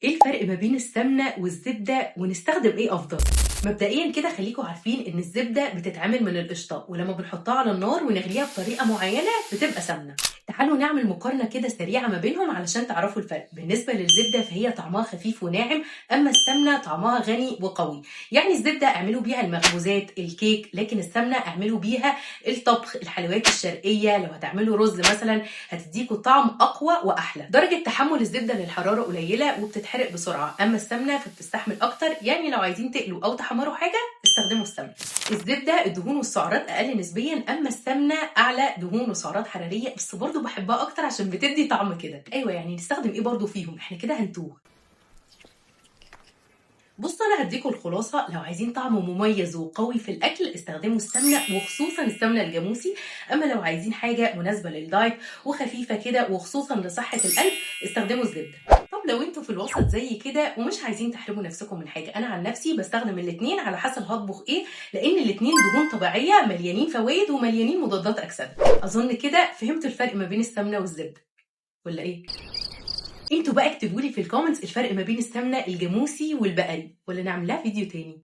ايه الفرق ما بين السمنة والزبدة ونستخدم ايه افضل؟ مبدئيا كده خليكم عارفين ان الزبدة بتتعمل من القشطة، ولما بنحطها على النار ونغليها بطريقة معينة بتبقى سمنة. تعالوا نعمل مقارنة كده سريعة ما بينهم علشان تعرفوا الفرق. بالنسبة للزبدة فهي طعمها خفيف وناعم، اما السمنة طعمها غني وقوي. يعني الزبدة اعملوا بيها المخبوزات الكيك، لكن السمنة اعملوا بيها الطبخ، الحلويات الشرقية. لو هتعملوا رز مثلا هتديكوا طعم اقوى واحلى. درجة تحمل الزبدة للحرارة قليلة وبتتحرق بسرعة، اما السمنة فبتستحمل اكتر. يعني لو عايزين تقلوا او تحمروا حاجة استخدموا السمنة. الزبدة الدهون والسعرات اقل نسبيا، اما السمنة اعلى دهون وسعرات حرارية، بس برضو بحبها اكتر عشان بتدي طعم كده. ايوه يعني نستخدم ايه برضو فيهم؟ احنا كده هنتوه. بصوا انا هديكم الخلاصه. لو عايزين طعم مميز وقوي في الاكل استخدموا السمنه، وخصوصا السمنه الجاموسي. اما لو عايزين حاجه مناسبه للدايت وخفيفه كده وخصوصا لصحه القلب استخدموا الزبده. طب لو انتوا في الوسط زي كده ومش عايزين تحرموا نفسكم من حاجه، انا عن نفسي بستخدم الاثنين على حسب هطبخ ايه، لان الاثنين دهون طبيعيه مليانين فوائد ومليانين مضادات اكسده. اظن كده فهمتوا الفرق ما بين السمنه والزبده، ولا ايه؟ انتوا بقى اكتبوا لي في الكومنتس الفرق ما بين السمنه الجاموسي والبقري، ولا نعمل لها فيديو تاني.